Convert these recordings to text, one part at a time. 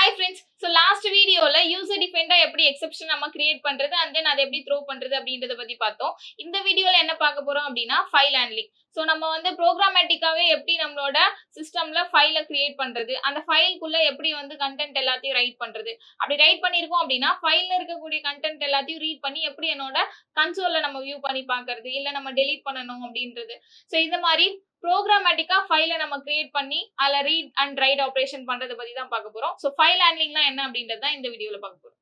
Hi friends. So last video la user defined எப்படி exception நம்ம create பண்றது and then அதை எப்படி throw பண்றது அப்படின்றத பத்தி பார்த்தோம். இந்த வீடியோல என்ன பார்க்க போறோம் அப்படினா file handling. So நம்ம வந்து programmatically எப்படி நம்மளோட சிஸ்டம்ல ஃபைலை கிரியேட் பண்றது, அந்த ஃபைலுக்குள்ள எப்படி வந்து கண்டென்ட் எல்லாத்தையும் ரைட் பண்றது, அப்படி ரைட் பண்ணிருக்கோம் அப்படினா ஃபைல்ல இருக்கக்கூடிய கண்டென்ட் எல்லாத்தையும் ரீட் பண்ணி எப்படி என்னோட கன்சோல்ல நம்ம வியூ பண்ணி பார்க்கிறது, இல்ல நம்ம delete பண்ணனும் அப்படின்றது. So இந்த மாதிரி ப்ரோக்ராமேட்டிக்கா ஃபைலை நம்ம கிரியேட் பண்ணி அதுல ரீட் அண்ட் ரைட் ஆபரேஷன் பண்றத பத்தி தான் பார்க்க போறோம். சோ ஃபைல் ஹேண்ட்லிங்னா என்ன அப்படின்றது தான் இந்த வீடியோல பார்க்க போறோம்.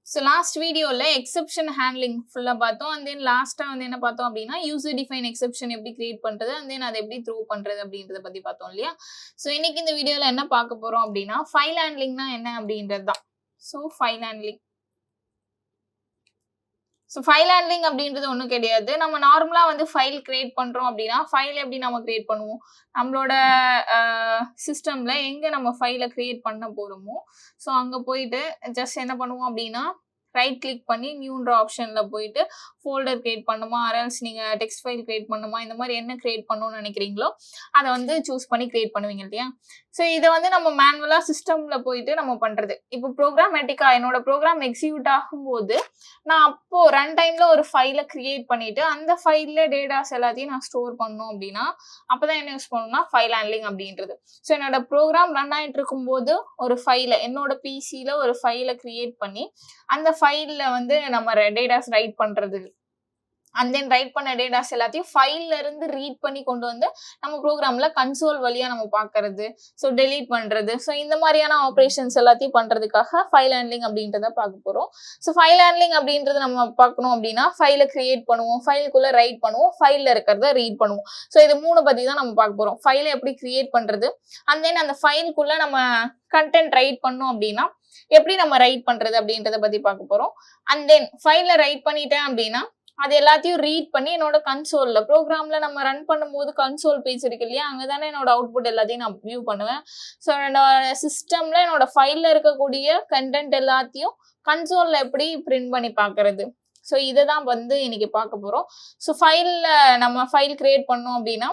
சோ லாஸ்ட் வீடியோல எக்ஸெப்ஷன் ஹேண்ட்லிங் ஃபுல்லா பார்த்தோம். அண்ட் தென் லாஸ்டா வந்து என்ன பார்த்தோம் அப்படின்னா யூசர் டிஃபைன் எக்ஸெப்ஷன் எப்படி கிரியேட் பண்றது அண்ட் தென் அதை எப்படி த்ரோ பண்றது அப்படின்றத பத்தி பார்த்தோம் இல்லையா. சோ இன்னைக்கு இந்த வீடியோல என்ன பார்க்க போறோம் அப்படின்னா ஃபைல் ஹேண்ட்லிங்னா என்ன அப்படின்றது தான். So file handling so file handling அப்படின்றது ஒன்றும் கிடையாது. நம்ம நார்மலாக வந்து ஃபைல் கிரியேட் பண்ணுறோம் அப்படின்னா ஃபைல் எப்படி நம்ம கிரியேட் பண்ணுவோம், நம்மளோட சிஸ்டமில் எங்கே நம்ம ஃபைலை கிரியேட் பண்ண போகிறோமோ ஸோ அங்கே போயிட்டு ஜஸ்ட் என்ன பண்ணுவோம் அப்படின்னா ரைட் கிளிக் பண்ணி நியூன்ற ஆப்ஷனில் போயிட்டு ஃபோல்டர் கிரியேட் பண்ணுமா, அரல்ஸ் நீங்கள் டெக்ஸ்ட் ஃபைல் கிரியேட் பண்ணுமா, இந்த மாதிரி என்ன கிரியேட் பண்ணணும்னு நினைக்கிறீங்களோ அதை வந்து சூஸ் பண்ணி கிரியேட் பண்ணுவீங்க இல்லையா. ஸோ இதை வந்து நம்ம மேனுவலாக சிஸ்டமில் போயிட்டு நம்ம பண்ணுறது. இப்போ ப்ரோக்ராமேட்டிக்காக என்னோட ப்ரோக்ராம் எக்ஸிக்யூட் ஆகும்போது நான் அப்போ ரன் டைமில் ஒரு ஃபைலை கிரியேட் பண்ணிவிட்டு அந்த ஃபைலில் டேட்டாஸ் எல்லாத்தையும் நான் ஸ்டோர் பண்ணணும் அப்படின்னா அப்போ தான் என்ன யூஸ் பண்ணணும்னா ஃபைல் ஹேண்ட்லிங் அப்படின்றது. ஸோ என்னோட ப்ரோக்ராம் ரன் ஆகிட்டு இருக்கும்போது ஒரு ஃபைலை என்னோட பிசியில் ஒரு ஃபைலை கிரியேட் பண்ணி அந்த ஃபைல்ல வந்து நம்ம டேட்டாஸ் ரைட் பண்றது அண்ட் தென் ரைட் பண்ண டேட்டாஸ் எல்லாத்தையும் ஃபைல்ல இருந்து ரீட் பண்ணி கொண்டு வந்து நம்ம ப்ரோக்ராம்ல கன்சோல் வழியா நம்ம பார்க்கறது, ஸோ டெலீட் பண்றது, ஸோ இந்த மாதிரியான ஆப்ரேஷன்ஸ் எல்லாத்தையும் பண்றதுக்காக ஃபைல் ஹேண்ட்லிங் அப்படின்றத பார்க்க போறோம். ஸோ ஃபைல் ஹேண்ட்லிங் அப்படின்றது நம்ம பார்க்கணும் அப்படின்னா ஃபைலை கிரியேட் பண்ணுவோம், ஃபைலுக்குள்ள ரைட் பண்ணுவோம், ஃபைல்ல இருக்கிறத ரீட் பண்ணுவோம். ஸோ இது மூணு பத்தி தான் நம்ம பார்க்க போறோம். ஃபைலை எப்படி கிரியேட் பண்றது அண்ட் தென் அந்த ஃபைலுக்குள்ள நம்ம கண்டென்ட் ரைட் பண்ணோம் அப்படின்னா எப்படி நம்ம ரைட் பண்றது அப்படின்றத பத்தி பார்க்க போறோம். அண்ட் தென் ஃபைல்ல ரைட் பண்ணிட்டேன் அப்படின்னா அது எல்லாத்தையும் ரீட் பண்ணி என்னோட கன்சோல்ல ப்ரோக்ராம்ல நம்ம ரன் பண்ணும்போது கன்சோல் பேஜ் இருக்கு இல்லையா, அங்கதானே என்னோட அவுட்புட் எல்லாத்தையும் நான் வியூ பண்ணுவேன். ஸோ என்னோட சிஸ்டம்ல என்னோட ஃபைல்ல இருக்கக்கூடிய கண்டென்ட் எல்லாத்தையும் கன்சோல்ல எப்படி பிரிண்ட் பண்ணி பார்க்கறது, ஸோ இதை தான் வந்து இன்னைக்கு பார்க்க போறோம். ஸோ ஃபைல்ல நம்ம ஃபைல் கிரியேட் பண்ணோம் அப்படின்னா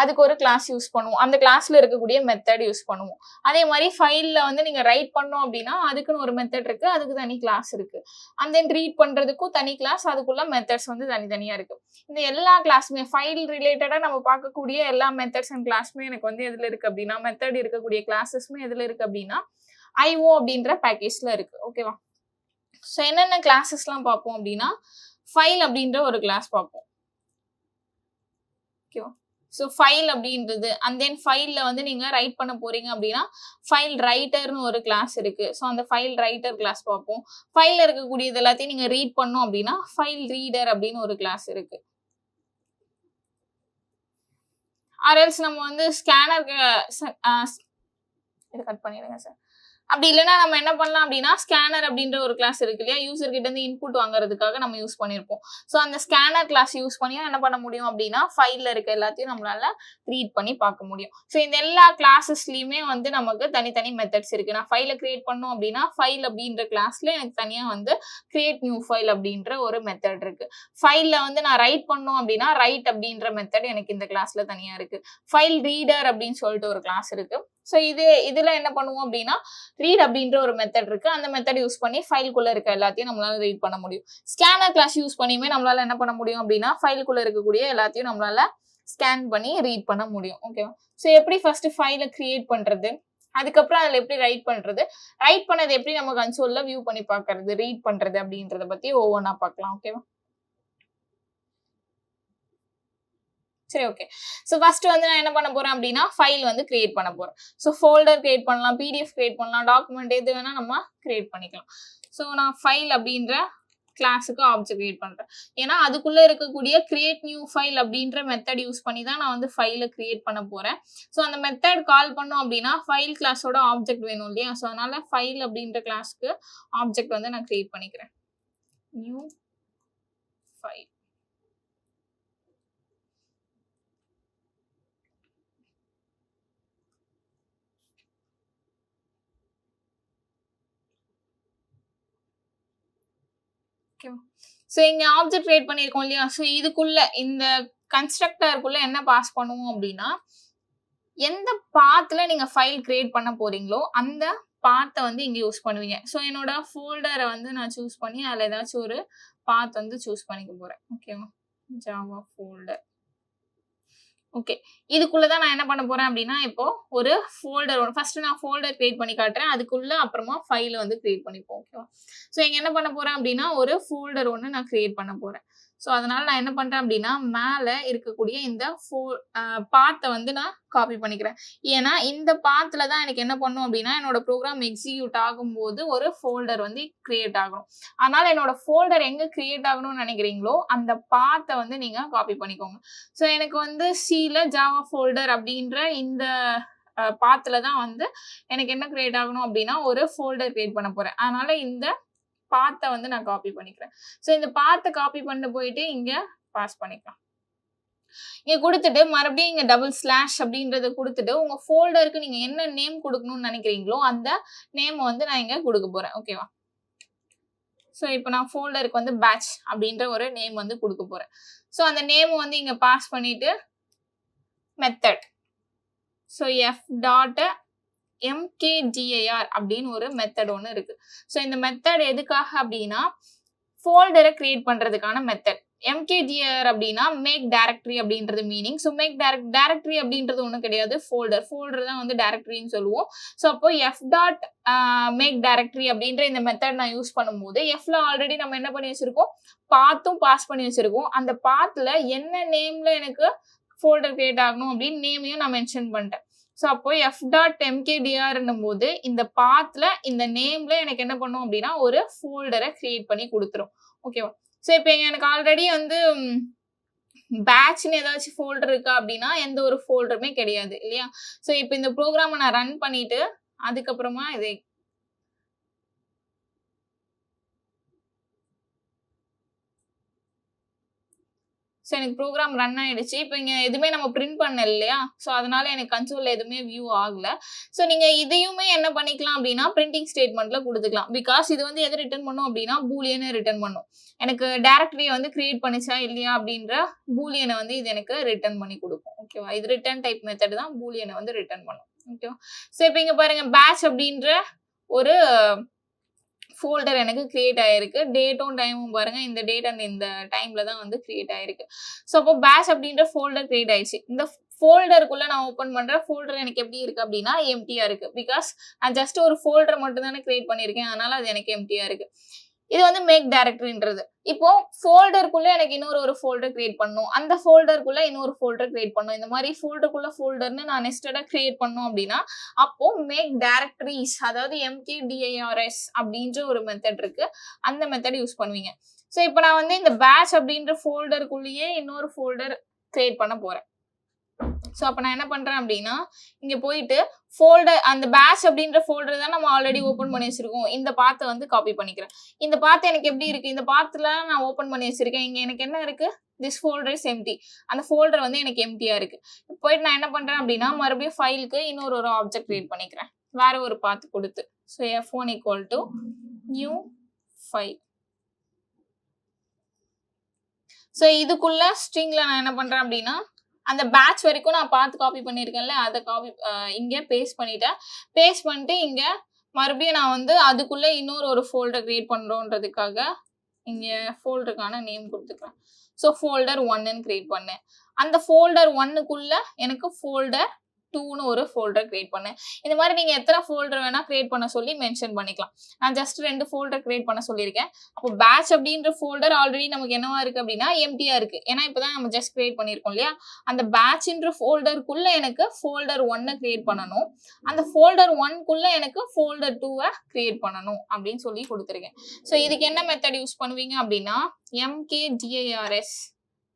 அதுக்கு ஒரு கிளாஸ் யூஸ் பண்ணுவோம், அந்த கிளாஸ்ல இருக்கக்கூடிய மெத்தட் யூஸ் பண்ணுவோம். அதே மாதிரி ஃபைல்ல வந்து நீங்க ரைட் பண்ணோம் அப்படின்னா அதுக்குன்னு ஒரு மெத்தட் இருக்கு, அதுக்கு தனி கிளாஸ் இருக்கு. அண்ட் தென் ரீட் பண்றதுக்கும் தனி கிளாஸ், அதுக்குள்ள மெத்தட்ஸ் வந்து தனித்தனியா இருக்கு. இந்த எல்லா கிளாஸுமே ஃபைல் ரிலேட்டடா நம்ம பார்க்கக்கூடிய எல்லா மெத்தட்ஸ் அண்ட் கிளாஸுமே எனக்கு வந்து எதுல இருக்கு அப்படின்னா மெத்தட் இருக்கக்கூடிய கிளாஸஸ்மே எதுல இருக்கு அப்படின்னா IO அப்படின்ற பேக்கேஜ்ல இருக்கு. ஓகேவா. ஸோ என்னென்ன கிளாஸஸ்லாம் பார்ப்போம் அப்படின்னா ஃபைல் அப்படின்ற ஒரு கிளாஸ் பார்ப்போம். ஓகேவா. ஸோ ஃபைல் அப்படின்றது அண்ட் தென் ஃபைலில் வந்து நீங்கள் ரைட் பண்ண போறீங்க அப்படின்னா ஃபைல் ரைட்டர்னு ஒரு கிளாஸ் இருக்கு. ஸோ அந்த ஃபைல் ரைட்டர் கிளாஸ் பார்ப்போம். ஃபைலில் இருக்கக்கூடியது எல்லாத்தையும் நீங்கள் ரீட் பண்ணோம் அப்படின்னா ஃபைல் ரீடர் அப்படின்னு ஒரு கிளாஸ் இருக்கு. ஆர்எல்ஸ் நம்ம வந்து ஸ்கேனருக்கு இதை கட் பண்ணிடுங்க சார். அப்படி இல்லைன்னா நம்ம என்ன பண்ணலாம் அப்படின்னா ஸ்கேனர் அப்படின்ற ஒரு கிளாஸ் இருக்கு இல்லையா, யூசர் கிட்ட இருந்து இன்புட் வாங்குறதுக்காக நம்ம யூஸ் பண்ணியிருப்போம். ஸோ அந்த ஸ்கேனர் கிளாஸ் யூஸ் பண்ணி என்ன பண்ண முடியும் அப்படின்னா ஃபைல்ல இருக்க எல்லாத்தையும் நம்மளால ரீட் பண்ணி பார்க்க முடியும். ஸோ இந்த எல்லா கிளாஸஸ்லயுமே வந்து நமக்கு தனித்தனி மெத்தட்ஸ் இருக்கு. நான் ஃபைலை கிரியேட் பண்ணோம் அப்படின்னா ஃபைல் அப்படின்ற கிளாஸ்ல எனக்கு தனியா வந்து கிரியேட் நியூ ஃபைல் அப்படின்ற ஒரு மெத்தட் இருக்கு. ஃபைல்ல வந்து நான் ரைட் பண்ணோம் அப்படின்னா ரைட் அப்படின்ற மெத்தட் எனக்கு இந்த கிளாஸ்ல தனியா இருக்கு. ஃபைல் ரீடர் அப்படின்னு சொல்லிட்டு ஒரு கிளாஸ் இருக்கு. ஸோ இதுல என்ன பண்ணுவோம் அப்படின்னா ரீட் அப்படின்ற ஒரு மெத்தட் இருக்கு, அந்த மெத்தட் யூஸ் பண்ணி ஃபைலுக்குள்ள இருக்க எல்லாத்தையும் நம்மளால ரீட் பண்ண முடியும். ஸ்கேனர் கிளாஸ் யூஸ் பண்ணியுமே நம்மளால என்ன பண்ண முடியும் அப்படின்னா ஃபைலுக்குள்ள இருக்கக்கூடிய எல்லாத்தையும் நம்மளால ஸ்கேன் பண்ணி ரீட் பண்ண முடியும். ஓகேவா. ஸோ எப்படி ஃபர்ஸ்ட் ஃபைலை கிரியேட் பண்றது, அதுக்கப்புறம் அதுல எப்படி ரைட் பண்றது, ரைட் பண்ணது எப்படி நம்ம கன்சோல்ல வியூ பண்ணி பார்க்கறது, ரீட் பண்றது அப்படின்றத பத்தி ஒவ்வொன்றா பார்க்கலாம். ஓகேவா. சரி, ஓகே. ஸோ ஃபர்ஸ்ட் வந்து நான் என்ன பண்ண போறேன் அப்படின்னா ஃபைல் வந்து கிரியேட் பண்ண போறேன். ஸோ ஃபோல்டர் கிரியேட் பண்ணலாம், PDF கிரியேட் பண்ணலாம், டாக்குமெண்ட் எது வேணா நம்ம கிரியேட் பண்ணிக்கலாம். ஸோ நான் ஃபைல் அப்படின்ற கிளாஸுக்கு ஆப்ஜெக்ட் கிரியேட் பண்றேன். ஏன்னா அதுக்குள்ள இருக்கக்கூடிய கிரியேட் நியூ ஃபைல் அப்படின்ற மெத்தட் யூஸ் பண்ணி தான் நான் வந்து ஃபைலை கிரியேட் பண்ண போறேன். ஸோ அந்த மெத்தட் கால் பண்ணோம் அப்படின்னா ஃபைல் கிளாஸோட ஆப்ஜெக்ட் வேணும் இல்லையா. ஸோ அதனால ஃபைல் அப்படின்ற கிளாஸ்க்கு ஆப்ஜெக்ட் வந்து நான் கிரியேட் பண்ணிக்கிறேன். New file. ஸோ இங்க ஆப்ஜெக்ட் கிரியேட் பண்ணியிருக்கோம் இல்லையா. ஸோ இதுக்குள்ள இந்த கன்ஸ்ட்ரக்டருக்குள்ள என்ன பாஸ் பண்ணுவோம் அப்படின்னா எந்த பாத்ல நீங்க ஃபைல் கிரியேட் பண்ண போறீங்களோ அந்த பாத்த வந்து இங்க யூஸ் பண்ணுவீங்க. ஸோ என்னோட ஃபோல்டர வந்து நான் சூஸ் பண்ணி அதுல ஏதாச்சும் ஒரு பாத் வந்து சூஸ் பண்ணிக்க போறேன். ஓகேவா? Java folder. ஓகே. இதுக்குள்ள தான் நான் என்ன பண்ண போறேன் அப்டின்னா, இப்போ ஒரு ஃபோல்டர் ஃபர்ஸ்ட் நான் ஃபோல்டர் கிரியேட் பண்ணி காட்டுறேன். அதுக்குள்ள அப்புறமா ஃபைல் வந்து கிரியேட் பண்ணிப்போம். ஓகேவா? ஸோ இங்க என்ன பண்ண போறேன் அப்டின்னா, ஒரு ஃபோல்டர் ஒண்ணு நான் கிரியேட் பண்ண போறேன். ஸோ அதனால நான் என்ன பண்றேன் அப்டின்னா, மேல இருக்கக்கூடிய இந்த பாத்த வந்து நான் காப்பி பண்ணிக்கிறேன். ஏன்னா, இந்த பாத்ல தான் எனக்கு என்ன பண்ணும் அப்டின்னா, என்னோட ப்ரோகிராம் எக்ஸிக்யூட் ஆகும்போது ஒரு ஃபோல்டர் வந்து கிரியேட் ஆகும். அதனால என்னோட ஃபோல்டர் எங்க கிரியேட் ஆகணும்னு நெனைக்கிறீங்களோ, அந்த பாத்த வந்து நீங்க காப்பி பண்ணிக்கோங்க. ஸோ எனக்கு வந்து சில ஜாவா ஃபோல்டர் அப்டின்ற இந்த பாத்ல தான் வந்து எனக்கு என்ன கிரியேட் ஆகணும் அப்டின்னா, ஒரு ஃபோல்டர் கிரியேட் பண்ண போறேன். அதனால இந்த பாத்த வந்து நான் காப்பி பண்ணிக்கிறேன். ஸோ இந்த பாத்த காப்பி பண்ணிட்டு போயிட்டு இங்க பாஸ் பண்ணிக்கலாம். இங்க குடுத்துட்டு மறுபடியும் இங்க டபுள் ஸ்லாஷ் அப்படின்றத குடுத்துட்டு உங்க ஃபோல்டருக்கு நீங்க என்ன நேம் குடுக்கணும்னு நினைக்கிறீங்களோ அந்த நேம் வந்து நான் இங்க குடுக்க போறேன். ஓகேவா? ஸோ இப்போ நான் ஃபோல்டருக்கு வந்து பேட்ச் அப்படின்ற ஒரு நேம் வந்து குடுக்க போறேன். ஸோ அந்த நேம் வந்து இங்க பாஸ் பண்ணிட்டு மெத்தட். ஸோ f.mkdir அப்படின்னு ஒரு மெத்தட் ஒண்ணு இருக்கு. ஸோ இந்த மெத்தட் எதுக்காக அப்படின்னா ஃபோல்டரை கிரியேட் பண்றதுக்கான மெத்தட். mkdir அப்படின்னா மேக் டைரக்டரி அப்படின்றது மீனிங். ஸோ மேக் டைரக்டரி அப்படின்றது ஒன்றும் கிடையாது, ஃபோல்டர். ஃபோல்டர் தான் வந்து டைரக்டரின்னு சொல்லுவோம். ஸோ அப்போ f.மேக் டைரக்டரி அப்படின்ற இந்த மெத்தட் நான் யூஸ் பண்ணும்போது எஃப்ல ஆல்ரெடி நம்ம என்ன பண்ணி வச்சிருக்கோம், பாத்தும் பாஸ் பண்ணி வச்சிருக்கோம். அந்த பாத்துல என்ன நேம்ல எனக்கு ஃபோல்டர் கிரியேட் ஆகணும் அப்படின்னு நேமையும் நான் மென்ஷன் பண்ணிட்டேன். ஸோ அப்போ f.mkdir போது இந்த பாத்ல இந்த நேம்ல எனக்கு என்ன பண்ணும் அப்படின்னா ஒரு ஃபோல்டரை கிரியேட் பண்ணி கொடுத்துரும். ஓகேவா? ஸோ இப்போ எனக்கு ஆல்ரெடி வந்து பேட்ச்னு ஏதாச்சும் ஃபோல்டர் இருக்கா அப்படின்னா எந்த ஒரு ஃபோல்டருமே கிடையாது இல்லையா? ஸோ இப்போ இந்த ப்ரோக்ராமை நான் ரன் பண்ணிட்டு அதுக்கப்புறமா இதை ஸோ எனக்கு ப்ரோக்ராம் ரன் ஆயிடுச்சு. இப்போ இங்க எதுவுமே நம்ம பிரிண்ட் பண்ணல இல்லையா? ஸோ அதனால எனக்கு கன்சோல்ல எதுவுமே வியூ ஆகல. ஸோ நீங்க இதையுமே என்ன பண்ணிக்கலாம் அப்படின்னா பிரிண்டிங் ஸ்டேட்மெண்ட்ல கொடுத்துக்கலாம். பிகாஸ் இது வந்து எதை ரிட்டர்ன் பண்ணும் அப்படின்னா பூலியனை ரிட்டர்ன் பண்ணும். எனக்கு டைரக்டரியை வந்து கிரியேட் பண்ணிச்சா இல்லையா அப்படின்ற பூலியனை வந்து இது எனக்கு ரிட்டர்ன் பண்ணி கொடுக்கும். ஓகேவா? இது ரிட்டர்ன் டைப் மெத்தட் தான் பூலியனை வந்து ரிட்டர்ன் பண்ணும். ஓகேவா? ஸோ இப்போ இங்க பாருங்க பேட்ச் அப்படின்ற ஒரு ஃபோல்டர் எனக்கு கிரியேட் ஆயிருக்கு. டேட்டும் டைமும் பாருங்க. இந்த டேட் அண்ட் இந்த டைம்ல தான் வந்து கிரியேட் ஆயிருக்கு. ஸோ அப்போ பேட்ச் அப்படின்ற ஃபோல்டர் கிரியேட் ஆயிடுச்சு. இந்த ஃபோல்டருக்குள்ள நான் ஓப்பன் பண்ற ஃபோல்டர் எனக்கு எப்படி இருக்கு அப்படின்னா எம்டியா இருக்கு. பிகாஸ் நான் ஜஸ்ட் ஒரு ஃபோல்டர் மட்டும் தானே கிரியேட் பண்ணியிருக்கேன். அதனால அது எனக்கு எம்டியா இருக்கு. இது வந்து மேக் டைரக்டரின்றது. இப்போ ஃபோல்டருக்குள்ள எனக்கு இன்னொரு ஃபோல்டர் கிரியேட் பண்ணணும். அந்த ஃபோல்டருக்குள்ள இன்னொரு ஃபோல்டர் கிரியேட் பண்ணணும். இந்த மாதிரி ஃபோல்டருக்குள்ள ஃபோல்டர்னு நான் நெஸ்டடா கிரியேட் பண்ணணும் அப்படின்னா அப்போ மேக் டைரக்டரிஸ் அதாவது mkdirs அப்படின்ற ஒரு மெத்தட் இருக்கு. அந்த மெத்தட் யூஸ் பண்ணுவீங்க. ஸோ இப்போ நான் வந்து இந்த பேட்ச் அப்படின்ற ஃபோல்டருக்குள்ளேயே இன்னொரு ஃபோல்டர் கிரியேட் பண்ண போறேன். ஸோ அப்போ நான் என்ன பண்றேன் அப்படின்னா இங்க போயிட்டு ஃபோல்டர் அந்த பேட்ச் அப்படின்ற ஃபோல்டர் தான் நம்ம ஆல்ரெடி ஓப்பன் பண்ணி வச்சிருக்கோம். இந்த பாத்தை வந்து காப்பி பண்ணிக்கிறேன். இந்த பாத்து எனக்கு எப்படி இருக்கு, இந்த பாத்துல நான் ஓப்பன் பண்ணி வச்சிருக்கேன். இங்க எனக்கு என்ன இருக்கு, திஸ் ஃபோல்டர் இஸ் எம்டி. அந்த ஃபோல்டர் வந்து எனக்கு எம்டியா இருக்கு. போயிட்டு நான் என்ன பண்றேன் அப்படின்னா மறுபடியும் ஃபைலுக்கு இன்னொரு ஆப்ஜெக்ட் கிரியேட் பண்ணிக்கிறேன். வேற ஒரு பாத்து கொடுத்து so f1 = new file. So இதுக்குள்ள ஸ்ட்ரிங்ல நான் என்ன பண்றேன் அப்படின்னா அந்த பேட்ச் வரைக்கும் நான் பார்த்து காப்பி பண்ணியிருக்கேன்ல அதை காப்பி இங்கே பேஸ்ட் பண்ணிட்டேன். பேஸ்ட் பண்ணிட்டு இங்கே மறுபடியும் நான் வந்து அதுக்குள்ளே இன்னொரு ஃபோல்டர் கிரியேட் பண்ணுறோன்றதுக்காக இங்கே ஃபோல்டருக்கான நேம் கொடுத்துக்கிறேன். ஸோ ஃபோல்டர் 1ன்னு கிரியேட் பண்ணேன். அந்த ஃபோல்டர் 1க்குள்ள எனக்கு ஃபோல்டர் 2ன்னு ஒரு ஃபோல்டர் கிரியேட் பண்ணேன். இந்த மாதிரி நீங்கள் எத்தனை ஃபோல்டர் வேணால் கிரியேட் பண்ண சொல்லி மென்ஷன் பண்ணிக்கலாம். நான் ஜஸ்ட் 2 ஃபோல்டர் கிரியேட் பண்ண சொல்லியிருக்கேன். அப்போ பேட்ச் அப்படின்ற ஃபோல்டர் ஆல்ரெடி நமக்கு என்னவா இருக்குது அப்படின்னா எம்டியா இருக்குது. ஏன்னா இப்போ தான் நம்ம ஜஸ்ட் கிரியேட் பண்ணியிருக்கோம் இல்லையா? அந்த பேட்ச்ன்ற ஃபோல்டருக்குள்ள எனக்கு ஃபோல்டர் 1 கிரியேட் பண்ணணும். அந்த ஃபோல்டர் 1க்குள்ள எனக்கு ஃபோல்டர் 2 கிரியேட் பண்ணணும் அப்படின்னு சொல்லி கொடுத்துருக்கேன். ஸோ இதுக்கு என்ன மெத்தட் யூஸ் பண்ணுவீங்க அப்படின்னா mkdirs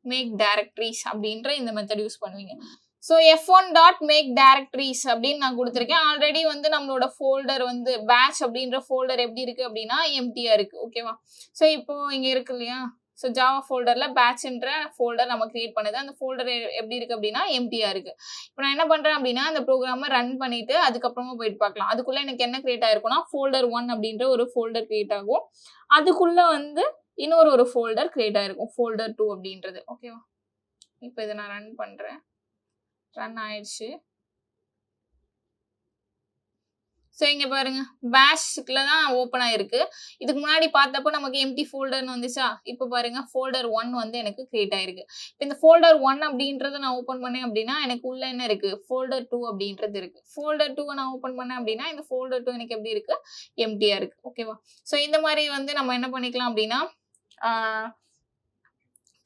மேக் டைரக்டரிஸ் அப்படின்ற இந்த மெத்தட் யூஸ் பண்ணுவீங்க. ஸோ f1.make directories அப்படின்னு நான் கொடுத்துருக்கேன். ஆல்ரெடி வந்து நம்மளோட ஃபோல்டர் வந்து பேட்ச் அப்படின்ற ஃபோல்டர் எப்படி இருக்கு அப்படின்னா எம்டியா இருக்கு. ஓகேவா? ஸோ இப்போ இங்க இருக்கு இல்லையா? ஸோ ஜாவா ஃபோல்டர்ல பேட்ச்ன்ற ஃபோல்டர் நம்ம கிரியேட் பண்ணது. அந்த ஃபோல்டர் எப்படி இருக்கு அப்படின்னா எம்டியா இருக்கு. இப்போ நான் என்ன பண்றேன் அப்படின்னா அந்த ப்ரோக்ராமை ரன் பண்ணிட்டு அதுக்கப்புறமா போயிட்டு பார்க்கலாம். அதுக்குள்ள எனக்கு என்ன கிரியேட் ஆயிருக்கும்னா ஃபோல்டர் 1 அப்படின்ற ஒரு ஃபோல்டர் கிரியேட் ஆகும். அதுக்குள்ள வந்து இன்னொரு ஃபோல்டர் கிரியேட் ஆயிருக்கும் ஃபோல்டர் 2 அப்படின்றது. ஓகேவா? இப்போ இதை நான் ரன் பண்றேன். ரன் ஆயிடுச்சு. ஸோ இங்க பாருங்க பேஷ்ல தான் ஓப்பன் ஆயிருக்கு. இதுக்கு முன்னாடி பார்த்தப்போ நமக்கு எம்ப்டி ஃபோல்டர்னு வந்துச்சா? இப்போ பாருங்க ஃபோல்டர் 1 வந்து எனக்கு கிரியேட் ஆயிருக்கு. இப்போ இந்த ஃபோல்டர் 1 அப்படின்றத நான் ஓப்பன் பண்ணேன் அப்படின்னா, எனக்கு உள்ள என்ன இருக்கு? ஃபோல்டர் 2 அப்படின்றது இருக்கு. ஃபோல்டர் 2 நான் ஓப்பன் பண்ணேன் அப்படின்னா, இந்த ஃபோல்டர் 2 எனக்கு எப்படி இருக்கு? எம்ப்டியா இருக்கு. ஓகேவா? ஸோ இந்த மாரி வந்து நம்ம என்ன பண்ணிக்கலாம் அப்படின்னா, ஆ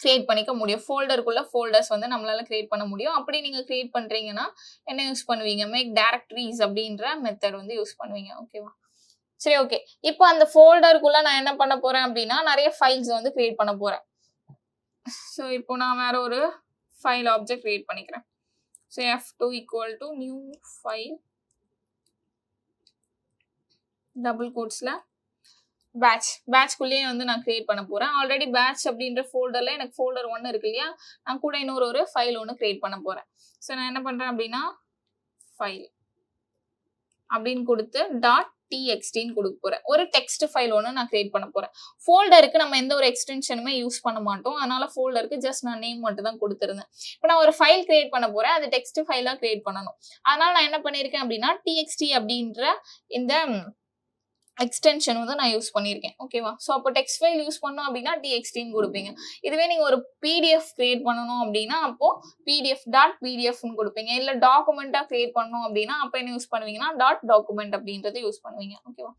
கிரியேட் பண்ணிக்க முடியும். ஃபோல்டருக்குள்ள ஃபோல்டர்ஸ் வந்து நம்மளால கிரியேட் பண்ண முடியும். அப்படி நீங்க கிரியேட் பண்றீங்கன்னா, என்ன யூஸ் பண்ணுவீங்க? மேக் டைரக்டரிஸ் அப்படின்ற மெத்தட் வந்து யூஸ் பண்ணுவீங்க. ஓகேவா? சரி ஓகே. இப்போ அந்த ஃபோல்டருக்குள்ள நான் என்ன பண்ண போறேன் அப்படின்னா, நெறைய ஃபைல்ஸ் வந்து கிரியேட் பண்ண போறேன். ஸோ இப்போ நான் வேற ஒரு ஃபைல் ஆப்ஜெக்ட் கிரியேட் பண்ணிக்கிறேன். So f2 equal to new file double கோட்ஸ்ல பேட்ச்க்குள்ளேயே வந்து நான் கிரியேட் பண்ண போறேன். ஆல்ரெடி பேட்ச் அப்படின்ற ஃபோல்டர்ல எனக்கு ஃபோல்டர் 1 இருக்கு இல்லையா? நான் கூட இன்னொரு ஒரு ஃபைல் ஒண்ணு கிரியேட் பண்ண போறேன். ஸோ நான் என்ன பண்றேன் அப்படின்னா, ஃபைல் அப்படின்னு குடுத்து .txt குடுக்க போறேன். ஒரு டெக்ஸ்ட் ஃபைல் ஒண்ணு நான் கிரியேட் பண்ண போறேன். ஃபோல்டருக்கு நம்ம எந்த ஒரு எக்ஸ்டென்ஷனுமே யூஸ் பண்ண மாட்டோம். அதனால ஃபோல்டருக்கு ஜஸ்ட் நான் நேம் மட்டும் தான் குடுத்திருந்தேன். இப்போ நான் ஒரு ஃபைல் கிரியேட் பண்ண போறேன். அது டெக்ஸ்ட் ஃபைலா கிரியேட் பண்ணணும். அதனால நான் என்ன பண்ணியிருக்கேன் அப்படின்னா, txt அப்படின்ற இந்த எக்ஸ்டென்ஷன் வந்து நான் யூஸ் பண்ணியிருக்கேன். ஓகேவா? ஸோ அப்போ டெக்ஸ்ட் ஃபைல் யூஸ் பண்ணோம் அப்படின்னா txt குடுப்பீங்க. இதுவே நீங்க ஒரு பிடிஎஃப் கிரியேட் பண்ணணும் அப்படின்னா, அப்போ pdf.pdfன்னு குடுப்பீங்க. இல்ல டாக்குமெண்ட்டா கிரியேட் பண்ணணும் அப்படின்னா, அப்ப என்ன யூஸ் பண்ணுவீங்கன்னா, .document அப்படின்றத யூஸ் பண்ணுவீங்க. ஓகேவா?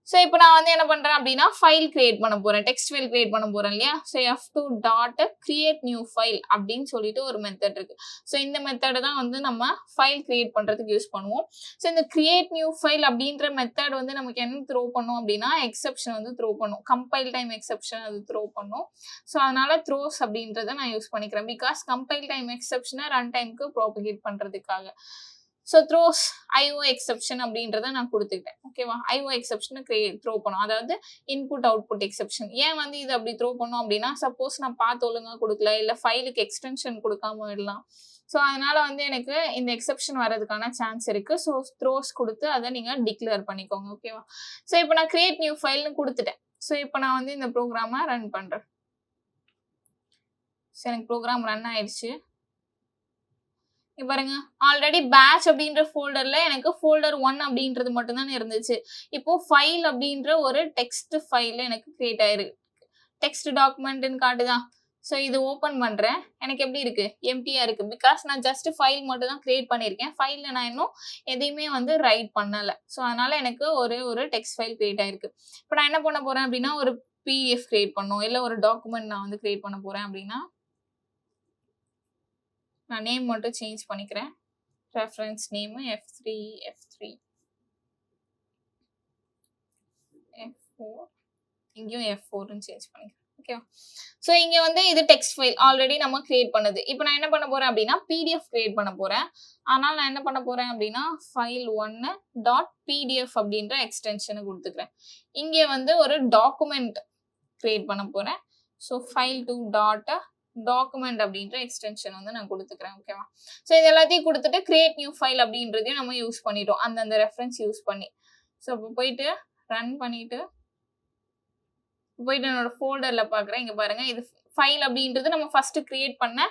ஸோ இப்போ நான் வந்து என்ன பண்றேன் அப்படின்னா, ஃபைல் கிரியேட் பண்ண போறேன். டெக்ஸ்ட் ஃபைல் கிரியேட் பண்ண போறேன் இல்லையா? So f2 dot create new file அப்படின்னு சொல்லிட்டு ஒரு மெத்தட் இருக்கு. ஸோ இந்த மெத்தட தான் வந்து நம்ம ஃபைல் கிரியேட் பண்றதுக்கு யூஸ் பண்ணுவோம். ஸோ இந்த கிரியேட் நியூ ஃபைல் அப்படின்ற மெத்தட் வந்து நமக்கு என்ன த்ரோ பண்ணும் அப்படின்னா, எக்ஸெப்ஷன் வந்து த்ரோ பண்ணும். கம்பைல் டைம் எக்ஸெப்ஷன் அது த்ரோ பண்ணும். ஸோ அதனால த்ரோஸ் அப்படின்றத நான் யூஸ் பண்ணிக்கிறேன். பிகாஸ் கம்பைல் டைம் எக்ஸெப்ஷனை ரன் டைம்க்கு ப்ராபகேட் பண்றதுக்காக. ஸோ த்ரோஸ் ஐஓ எக்ஸெப்ஷன் அப்படின்றத நான் குடுத்துக்கிட்டேன். ஓகேவா? ஐஓ எக்ஸெப்ஷனை த்ரோ பண்ணும். அதாவது இன்புட் அவுட்புட் எக்ஸெப்ஷன். ஏன் வந்து இது அப்படி த்ரோ பண்ணும் அப்படின்னா, சப்போஸ் நான் பாத் ஒழுங்கா குடுக்கல, இல்ல ஃபைலுக்கு எக்ஸ்டென்ஷன் குடுக்காம விடலாம். ஸோ அதனால வந்து எனக்கு இந்த எக்ஸெப்ஷன் வர்றதுக்கான சான்ஸ் இருக்கு. ஸோ த்ரோஸ் குடுத்து அதை நீங்க டிக்ளேர் பண்ணிக்கோங்க. ஓகேவா? ஸோ இப்போ நான் கிரியேட் நியூ ஃபைல்னு குடுத்துட்டேன். ஸோ இப்போ நான் வந்து இந்த ப்ரோக்ராம ரன் பண்றேன். ஸோ எனக்கு ப்ரோக்ராம் ரன் ஆயிடுச்சு. இங்க பாருங்க ஆல்ரெடி பேட்ச் அப்படின்ற ஃபோல்டர்ல எனக்கு ஃபோல்டர் 1 அப்படின்றது மட்டும் தான் இருந்துச்சு. இப்போ ஃபைல் அப்படின்ற ஒரு டெக்ஸ்ட் ஃபைல் எனக்கு கிரியேட் ஆயிருக்கு. டெக்ஸ்ட் டாக்குமெண்ட்னு காட்டுதா? ஸோ இது ஓப்பன் பண்றேன். எனக்கு எப்படி இருக்கு? எம்ப்டியா இருக்கு. பிகாஸ் நான் ஜஸ்ட் ஃபைல் மட்டும் தான் கிரியேட் பண்ணியிருக்கேன். ஃபைல்ல நான் இன்னும் எதையுமே வந்து ரைட் பண்ணல. ஸோ அதனால எனக்கு ஒரு டெக்ஸ்ட் ஃபைல் கிரியேட் ஆயிருக்கு. இப்போ நான் என்ன பண்ண போறேன் அப்படின்னா, ஒரு பிடிஎஃப் கிரியேட் பண்ணணும். இல்ல ஒரு டாக்குமெண்ட் நான் வந்து கிரியேட் பண்ண போறேன் அப்படின்னா, நான் நேம் மட்டும் சேஞ்ச் பண்ணிக்கிறேன். ரெஃபரன்ஸ் நேம் F3 F4 இங்கேயும் F4ன்னு சேஞ்ச் பண்ணிக்கிறேன். ஓகேவா? ஸோ இங்க வந்து இது டெக்ஸ்ட் ஃபைல் ஆல்ரெடி நம்ம கிரியேட் பண்ணது. இப்போ நான் என்ன பண்ண போறேன் அப்படின்னா, பிடிஎஃப் கிரியேட் பண்ண போறேன். அதனால நான் என்ன பண்ண போறேன் அப்படின்னா, file1 டாட் பிடிஎஃப் அப்படின்ற எக்ஸ்டென்ஷனை கொடுத்துக்கிறேன். இங்கே வந்து ஒரு டாக்குமெண்ட் கிரியேட் பண்ண போறேன். ஸோ file2 டாட் டாக்குமெண்ட் அப்படின்ற எக்ஸ்டென்ஷன் வந்து நான் கொடுத்துக்கிறேன். ஓகேவா? ஸோ இது எல்லாத்தையும் கொடுத்துட்டு கிரியேட் நியூ ஃபைல் அப்படின்றதையும் நம்ம யூஸ் பண்ணிட்டோம். அந்தந்த ரெஃபரன்ஸ் யூஸ் பண்ணி. ஸோ இப்போ போயிட்டு ரன் பண்ணிட்டு என்னோட ஃபோல்டர்ல பார்க்குறேன். இங்க பாருங்க இது ஃபைல் அப்படின்றது நம்ம ஃபர்ஸ்ட் கிரியேட் பண்ண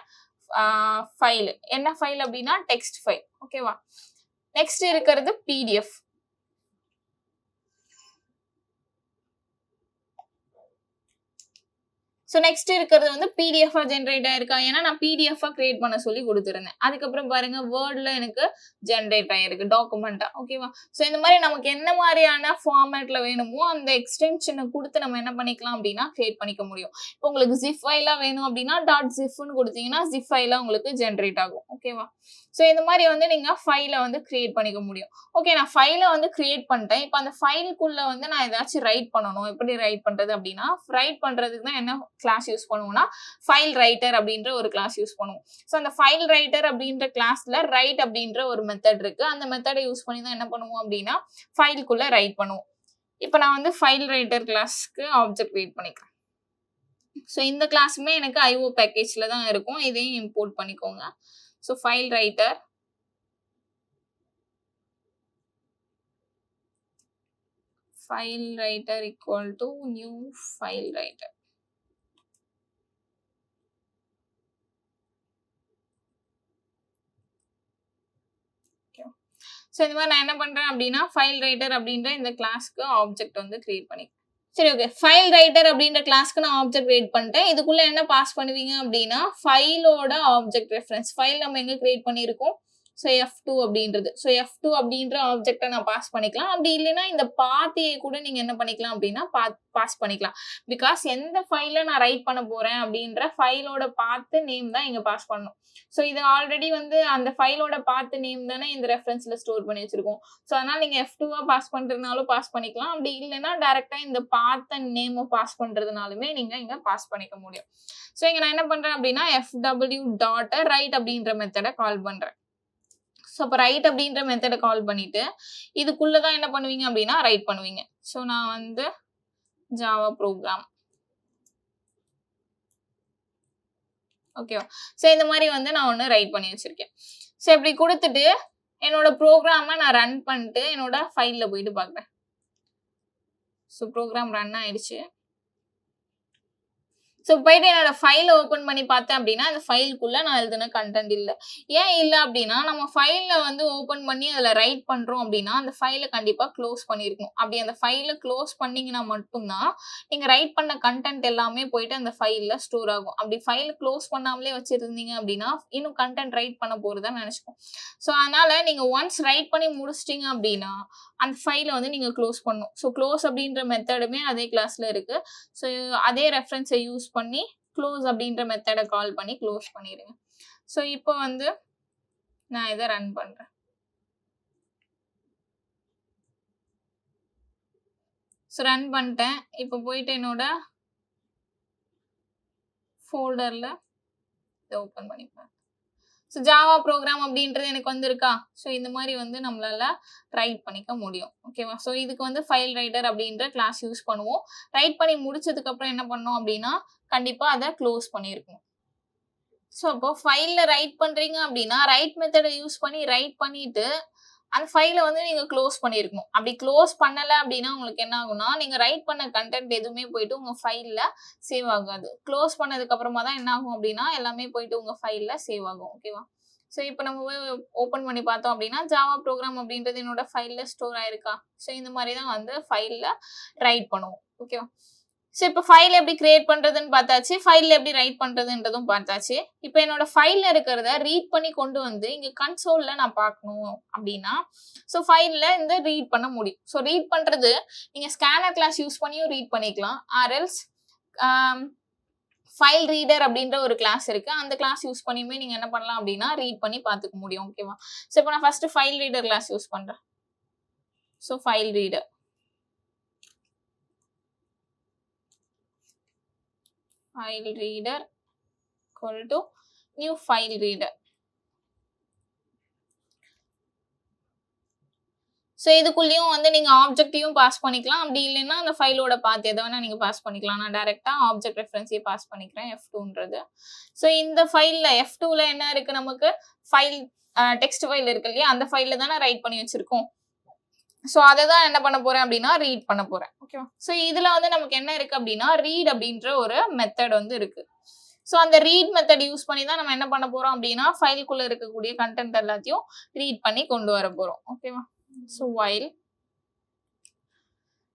ஃபைல். என்ன ஃபைல் அப்படின்னா டெக்ஸ்ட் ஃபைல். ஓகேவா? நெக்ஸ்ட் இருக்கிறது பிடிஎஃப். ஸோ நெக்ஸ்ட் இருக்கிறது வந்து பிடிஎஃப் ஜென்ரேட் ஆயிருக்கா? ஏன்னா நான் பிடிஎஃப் கிரியேட் பண்ண சொல்லி கொடுத்துருந்தேன். அதுக்கப்புறம் பாருங்க வேர்ட்ல எனக்கு ஜென்ரேட் ஆயிருக்கு டாக்குமெண்டா. ஓகேவா? ஸோ இந்த மாதிரி நமக்கு என்ன மாதிரியான ஃபார்மேட்ல வேணுமோ அந்த எக்ஸ்டென்ஷனை கொடுத்து நம்ம என்ன பண்ணிக்கலாம் அப்படின்னா கிரியேட் பண்ணிக்க முடியும். இப்போ உங்களுக்கு ஜிப் ஃபைலா வேணும் அப்படின்னா .zipன்னு கொடுத்தீங்கன்னா ஜிப் ஃபைலா உங்களுக்கு ஜென்ரேட் ஆகும். ஓகேவா? ஸோ இந்த மாதிரி வந்து நீங்க ஃபைலை வந்து கிரியேட் பண்ணிக்க முடியும். ஓகே நான் ஃபைலை வந்து கிரியேட் பண்ணிட்டேன். இப்போ அந்த ஃபைலுக்குள்ள வந்து நான் ஏதாச்சும் ரைட் பண்ணணும். எப்படி ரைட் பண்றது அப்படின்னா, ரைட் பண்றதுக்கு தான் என்ன கிளாஸ் யூஸ் பண்ணுவோம்னா, ஃபைல் ரைட்டர் அப்படின்ற ஒரு கிளாஸ் யூஸ் பண்ணுவோம். ஸோ அந்த ஃபைல் ரைட்டர் அப்படின்ற கிளாஸ்ல ரைட் அப்படின்ற ஒரு மெத்தட் இருக்கு. அந்த மெத்தடை யூஸ் பண்ணி தான் என்ன பண்ணுவோம் அப்படின்னா, ஃபைலுக்குள்ள ரைட் பண்ணுவோம். இப்போ நான் வந்து ஃபைல் ரைட்டர் கிளாஸ்க்கு ஆப்ஜெக்ட் கிரியேட் பண்ணிக்கிறேன். ஸோ இந்த கிளாஸுமே எனக்கு ஐஓ பேக்கேஜ்ல தான் இருக்கும். இதையும் இம்போர்ட் பண்ணிக்கோங்க. So file writer equal to new file writer. So இந்த மாதிரி நான் என்ன பண்றேன் அப்படின்னா ஃபைல் ரைட்டர் அப்படின்ற இந்த கிளாஸ்க்கு ஆப்ஜெக்ட் வந்து கிரியேட் பண்ணி சரி ஓகே ஃபைல் ரைட்டர் அப்படின்ற கிளாஸ்க்கு நான் ஆப்ஜெக்ட் கிரியேட் பண்ணிட்டேன். இதுக்குள்ள என்ன பாஸ் பண்ணுவீங்க அப்படின்னா ஃபைலோட ஆப்ஜெக்ட் ரெஃபரன்ஸ் ஃபைல் நம்ம எங்க கிரியேட் பண்ணியிருக்கோம் ஸோ F2 அப்படின்றது ஸோ F2 அப்படின்ற ஆப்ஜெக்டை நான் பாஸ் பண்ணிக்கலாம். அப்படி இல்லைன்னா இந்த பாத்தியை கூட நீங்க என்ன பண்ணிக்கலாம் அப்படின்னா பாஸ் பண்ணிக்கலாம். பிகாஸ் எந்த ஃபைல நான் ரைட் பண்ண போறேன் அப்படின்ற ஃபைலோட பாத்து நேம் தான் இங்க பாஸ் பண்ணணும். ஸோ இது ஆல்ரெடி வந்து அந்த ஃபைலோட பாத்து நேம் தானே இந்த ரெஃபரன்ஸ்ல ஸ்டோர் பண்ணி வச்சிருக்கோம். ஸோ அதனால நீங்க F2 பாஸ் பண்றதுனாலும் பாஸ் பண்ணிக்கலாம். அப்படி இல்லைன்னா டைரக்டா இந்த பாத்த நேம் பாஸ் பண்றதுனாலுமே நீங்க இங்க பாஸ் பண்ணிக்க முடியும். ஸோ இங்க நான் என்ன பண்றேன் அப்படின்னா fw டாட் ரைட் அப்படின்ற மெத்தடை கால் பண்றேன். ஸோ அப்போ ரைட் அப்படின்ற மெத்தடை கால் பண்ணிட்டு இதுக்குள்ளதான் என்ன பண்ணுவீங்க அப்படின்னா ரைட் பண்ணுவீங்க. ஸோ நான் வந்து ஜாவா ப்ரோக்ராம் ஓகேவா. ஸோ இந்த மாதிரி வந்து நான் ஒன்று ரைட் பண்ணி வச்சிருக்கேன். ஸோ இப்படி கொடுத்துட்டு என்னோட ப்ரோக்ராமை நான் ரன் பண்ணிட்டு என்னோட ஃபைலில் போயிட்டு பார்க்குறேன். ஸோ ப்ரோக்ராம் ரன் ஆயிடுச்சு. ஸோ போயிட்டு என்னோட ஃபைலை ஓப்பன் பண்ணி பார்த்தேன் அப்படின்னா அந்த ஃபைலுக்குள்ள நான் எழுதின கண்டென்ட் இல்லை. ஏன் இல்லை அப்படின்னா நம்ம ஃபைலில் வந்து ஓப்பன் பண்ணி அதில் ரைட் பண்ணுறோம் அப்படின்னா அந்த ஃபைலை கண்டிப்பாக க்ளோஸ் பண்ணியிருக்கணும். அப்படி அந்த ஃபைலை க்ளோஸ் பண்ணிங்கன்னா மட்டும்தான் நீங்கள் ரைட் பண்ண கண்டென்ட் எல்லாமே போயிட்டு அந்த ஃபைலில் ஸ்டோர் ஆகும். அப்படி ஃபைலை க்ளோஸ் பண்ணாமலே வச்சுருந்தீங்க அப்படின்னா இன்னும் கண்டென்ட் ரைட் பண்ண போகிறதா நினச்சிப்போம். ஸோ அதனால் நீங்கள் ஒன்ஸ் ரைட் பண்ணி முடிச்சிட்டிங்க அப்படின்னா அந்த ஃபைலை வந்து நீங்கள் க்ளோஸ் பண்ணணும். ஸோ க்ளோஸ் அப்படின்ற மெத்தடுமே அதே கிளாஸில் இருக்குது. ஸோ அதே ரெஃபரன்ஸை யூஸ் பண்ணி க்ளோஸ் அப்படின்ற மெத்தடை கால் பண்ணி க்ளோஸ் பண்ணிடுங்க. ஸோ இப்போ வந்து நான் இதை ரன் பண்ணுறேன். ஸோ ரன் பண்ணிட்டேன். இப்போ போயிட்டு என்னோட ஃபோல்டரில் இதை ஓப்பன் பண்ணிப்பேன். ஸோ ஜாவா ப்ரோக்ராம் அப்படின்றது எனக்கு வந்திருக்கா. ஸோ இந்த மாதிரி வந்து நம்மளால ரைட் பண்ணிக்க முடியும். ஓகேவா. ஸோ இதுக்கு வந்து ஃபைல் ரைட்டர் அப்படின்ற கிளாஸ் யூஸ் பண்ணுவோம். ரைட் பண்ணி முடிச்சதுக்கு அப்புறம் என்ன பண்ணோம் அப்படின்னா கண்டிப்பா அதை க்ளோஸ் பண்ணியிருக்கணும். ஸோ அப்போ ஃபைலில் ரைட் பண்றீங்க அப்படின்னா ரைட் மெத்தடை யூஸ் பண்ணி ரைட் பண்ணிட்டு அந்த ஃபைலை வந்து நீங்க க்ளோஸ் பண்ணியிருக்கணும். அப்படி க்ளோஸ் பண்ணலை அப்படின்னா உங்களுக்கு என்ன ஆகும்னா நீங்க ரைட் பண்ண கண்டென்ட் எதுவுமே போயிட்டு உங்க ஃபைல்ல சேவ் ஆகாது. க்ளோஸ் பண்ணதுக்கு அப்புறமா தான் என்ன ஆகும் அப்படின்னா எல்லாமே போயிட்டு உங்க ஃபைல்ல சேவ் ஆகும். ஓகேவா. ஸோ இப்போ நம்ம ஓப்பன் பண்ணி பார்த்தோம் அப்படின்னா ஜாவா ப்ரோக்ராம் அப்படின்றது என்னோட ஃபைல்ல ஸ்டோர் ஆயிருக்கா. ஸோ இந்த மாதிரி தான் வந்து ஃபைல்ல ரைட் பண்ணுவோம். ஓகேவா. ஸோ இப்போ ஃபைல் எப்படி கிரியேட் பண்றதுன்னு பார்த்தாச்சு. ஃபைல்ல எப்படி ரைட் பண்றதுன்றதும் பார்த்தாச்சு. இப்போ என்னோட ஃபைல்ல இருக்கிறத ரீட் பண்ணி கொண்டு வந்து இங்க கன்சோல்ல நான் பார்க்கணும் அப்படின்னா ஸோ ஃபைல்ல இந்த ரீட் பண்ண முடியும். ஸோ ரீட் பண்றது நீங்க ஸ்கேனர் கிளாஸ் யூஸ் பண்ணியும் ரீட் பண்ணிக்கலாம். ஆர்எல்ஸ் ஃபைல் ரீடர் அப்படின்ற ஒரு கிளாஸ் இருக்கு. அந்த கிளாஸ் யூஸ் பண்ணியுமே நீங்க என்ன பண்ணலாம் அப்படின்னா ரீட் பண்ணி பார்த்துக்க முடியும். ஓகேவா. ஸோ இப்போ நான் first file reader class use பண்றேன். So file reader file reader equal to new file reader. So இதுக்குள்ளேயும் வந்து நீங்க ஆப்ஜெக்டையும் பாஸ் பண்ணிக்கலாம். அப்படி இல்லைன்னா அந்த ஃபைலோட பாத்து எதை வேணா நீங்க பாஸ் பண்ணிக்கலாம். நான் டைரக்டா ஆப்ஜெக்ட் ரெஃபரன்ஸே பாஸ் பண்ணிக்கிறேன் F2ன்றது. ஸோ இந்த ஃபைல்ல F2ல என்ன இருக்கு நமக்கு ஃபைல் டெக்ஸ்ட் ஃபைல் இருக்கு இல்லையா. அந்த ஃபைல்ல தானே ரைட் பண்ணி வச்சிருக்கோம். ஸோ அதை தான் என்ன பண்ண போறேன் அப்படின்னா ரீட் பண்ண போறேன். ஓகேவா. ஸோ இதுல வந்து நமக்கு என்ன இருக்கு அப்படின்னா ரீட் அப்படின்ற ஒரு மெத்தட் வந்து இருக்கு. ஸோ அந்த ரீட் மெத்தட் யூஸ் பண்ணி தான் நம்ம என்ன பண்ண போறோம் அப்படின்னா ஃபைலுக்குள்ள இருக்கக்கூடிய கண்டென்ட் எல்லாத்தையும் ரீட் பண்ணி கொண்டு வர போறோம். ஓகேவா. ஸோ while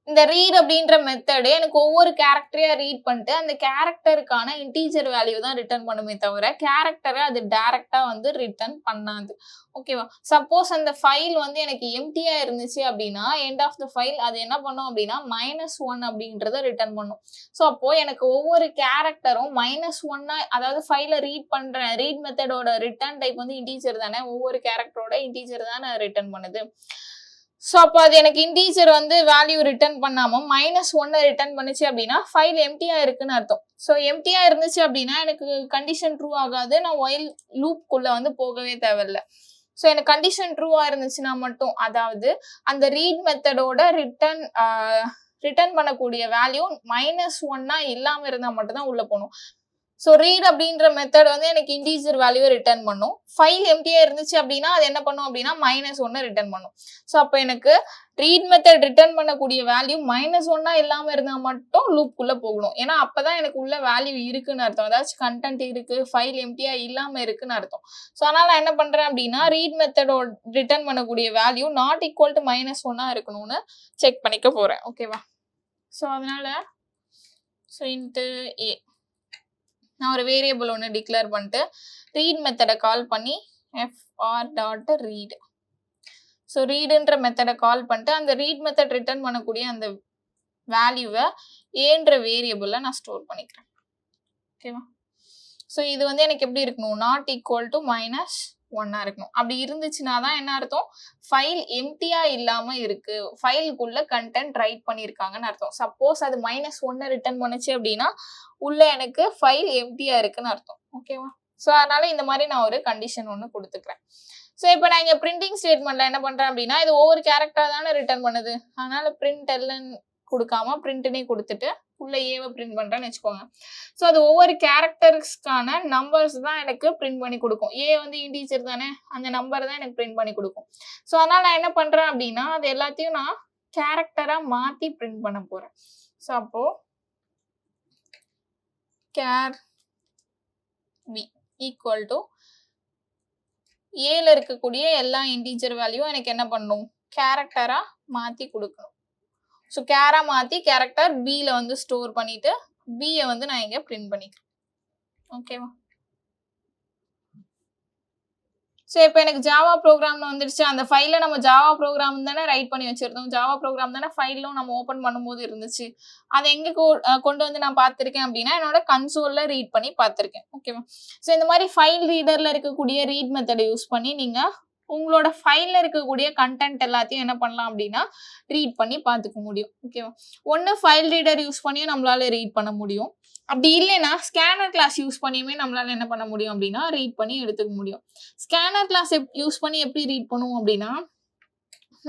இந்த ரீட் அப்படின்ற மெத்தடு எனக்கு ஒவ்வொரு கேரக்டரையா ரீட் பண்ணிட்டு அந்த கேரக்டருக்கான இன்டீஜர் வேல்யூ தான் ரிட்டர்ன் பண்ணுமே தவிர கேரக்டரை அது டைரக்டா வந்து ரிட்டர்ன் பண்ணாது. ஓகேவா. சப்போஸ் அந்த ஃபைல் வந்து எனக்கு எம்டியா இருந்துச்சு அப்படின்னா எண்ட் ஆஃப் த ஃபைல் அது என்ன பண்ணும் அப்படின்னா -1 அப்படின்றத ரிட்டர்ன் பண்ணும். ஸோ அப்போ எனக்கு ஒவ்வொரு கேரக்டரும் -1 அதாவது ஃபைலை ரீட் பண்றேன். ரீட் மெத்தடோட ரிட்டர்ன் டைப் வந்து இன்டீஜர் தானே. ஒவ்வொரு கேரக்டரோட இன்டீஜர் தானே ரிட்டர்ன் பண்ணுது. ஸோ அப்போ அது எனக்கு இன்டீஜர் வந்து வேல்யூ ரிட்டர்ன் பண்ணாம -1 ரிட்டர்ன் பண்ணுச்சு அப்படின்னா ஃபைல் எம்டியா இருக்குன்னு அர்த்தம். ஸோ எம்டியா இருந்துச்சு அப்படின்னா எனக்கு கண்டிஷன் ட்ரூ ஆகாது. நான் ஒயில் லூப்குள்ள வந்து போகவே தேவையில்லை. ஸோ எனக்கு கண்டிஷன் ட்ரூவா இருந்துச்சுன்னா மட்டும் அதாவது அந்த ரீட் மெத்தடோட ரிட்டர்ன் பண்ணக்கூடிய வேல்யூ -1 இல்லாம இருந்தா மட்டும் தான் உள்ள போகணும். ஸோ ரீட் அப்படின்ற மெத்தட் வந்து எனக்கு இன்டீஜர் வேல்யூவை ரிட்டர்ன் பண்ணும். ஃபைல் எம்டியா இருந்துச்சு அப்படின்னா அது என்ன பண்ணும் அப்படின்னா -1 ரிட்டர்ன் பண்ணும். ஸோ அப்போ எனக்கு ரீட் மெத்தட் ரிட்டர்ன் பண்ணக்கூடிய வேல்யூ -1 இல்லாம இருந்தா மட்டும் லூப்புக்குள்ள போகணும். ஏன்னா அப்பதான் எனக்கு உள்ள வேல்யூ இருக்குன்னு அர்த்தம். அதாச்சும் கண்டென்ட் இருக்கு, ஃபைல் எம்டியா இல்லாம இருக்குன்னு அர்த்தம். ஸோ அதனால நான் என்ன பண்றேன் அப்படின்னா ரீட் மெத்தடோட ரிட்டர்ன் பண்ணக்கூடிய வேல்யூ நாட் ஈக்குவல் டு -1 இருக்கணும்னு செக் பண்ணிக்க போறேன். ஓகேவா? ஸோ அதனால இன்ட்டு ஏ நான் ஒரு வேரியபிள் ஒன்று டிக்ளேர் பண்ணிட்டு ரீட் மெத்தடை கால் பண்ணி fr.read. ஸோ ரீடுன்ற மெத்தடை கால் பண்ணிட்டு அந்த ரீட் மெத்தட் ரிட்டர்ன் பண்ணக்கூடிய அந்த வேல்யூவை ஏன்ற வேரியபிளில் நான் ஸ்டோர் பண்ணிக்கிறேன். ஓகேவா? ஸோ இது வந்து எனக்கு எப்படி இருக்கணும்? நாட் ஈக்குவல் டு -1 இருக்கணும். அப்படி இருந்துச்சுன்னா தான் என்ன அர்த்தம்? ஃபைல் எம்டியா இல்லாம இருக்கு, ஃபைலுக்குள்ள கண்டென்ட் ரைட் பண்ணியிருக்காங்கன்னு அர்த்தம். சப்போஸ் அது -1 ரிட்டர்ன் பண்ணுச்சு அப்படின்னா உள்ள எனக்கு ஃபைல் எம்டியா இருக்குன்னு அர்த்தம். ஓகேவா? ஸோ அதனால இந்த மாதிரி நான் ஒரு கண்டிஷன் ஒன்று கொடுத்துக்கிறேன். ஸோ இப்போ நான் இங்கே பிரிண்டிங் ஸ்டேட்மெண்ட்ல என்ன பண்றேன் அப்படின்னா இது ஒவ்வொரு கேரக்டரா தானே ரிட்டர்ன் பண்ணுது. அதனால பிரிண்ட் எல்ன்னு கொடுக்காம பிரிண்ட்னே கொடுத்துட்டு உள்ள ஏவை பிரிண்ட் பண்றேன்னு வச்சுக்கோங்க. ஸோ அது ஒவ்வொரு கேரக்டர்ஸ்க்கான நம்பர்ஸ் தான் எனக்கு பிரிண்ட் பண்ணி கொடுக்கும். ஏ வந்து இன்டீஜர் தானே, அந்த நம்பர் தான் எனக்கு பிரிண்ட் பண்ணி கொடுக்கும். ஸோ அதனால நான் என்ன பண்றேன் அப்படின்னா அது எல்லாத்தையும் நான் கேரக்டரா மாத்தி பிரிண்ட் பண்ண போறேன். ஸோ அப்போ char b ஈக்குவல் டு ஏல இருக்கக்கூடிய எல்லா இன்டீஜர் வேல்யூ எனக்கு என்ன பண்ணும்? கேரக்டரா மாத்தி கொடுக்கணும். ஸோ கேரா மாத்தி கேரக்டர் பில வந்து ஸ்டோர் பண்ணிட்டு பியை வந்து நான் இங்க பிரிண்ட் பண்ணிக்கிறேன். ஓகேவா? ஸோ இப்போ எனக்கு ஜாவா ப்ரோக்ராம்னு வந்துடுச்சு. அந்த ஃபைலை நம்ம ஜாவா ப்ரோக்ராம் தானே ரைட் பண்ணி வச்சிருந்தோம். ஜாவா ப்ரோக்ராம் தானே ஃபைலும் நம்ம ஓப்பன் பண்ணும்போது இருந்துச்சு. அதை எங்கே கொண்டு வந்து நான் பார்த்துருக்கேன் அப்படின்னா என்னோட கன்சோல்ல ரீட் பண்ணி பார்த்துருக்கேன். ஓகேவா? ஸோ இந்த மாதிரி ஃபைல் ரீடர்ல இருக்கக்கூடிய ரீட் மெத்தடை யூஸ் பண்ணி நீங்க உங்களோட ஃபைல்ல இருக்கக்கூடிய கண்டென்ட் எல்லாத்தையும் என்ன பண்ணலாம் அப்படின்னா ரீட் பண்ணி பார்த்துக்க முடியும். ஓகேவா? ஒன்று ஃபைல் ரீடர் யூஸ் பண்ணியும் நம்மளால ரீட் பண்ண முடியும். அப்படி இல்லைன்னா ஸ்கேனர் கிளாஸ் யூஸ் பண்ணியுமே நம்மளால என்ன பண்ண முடியும் அப்படின்னா ரீட் பண்ணி எடுத்துக்க முடியும். ஸ்கேனர் கிளாஸ் யூஸ் பண்ணி எப்படி ரீட் பண்ணுவோம் அப்படின்னா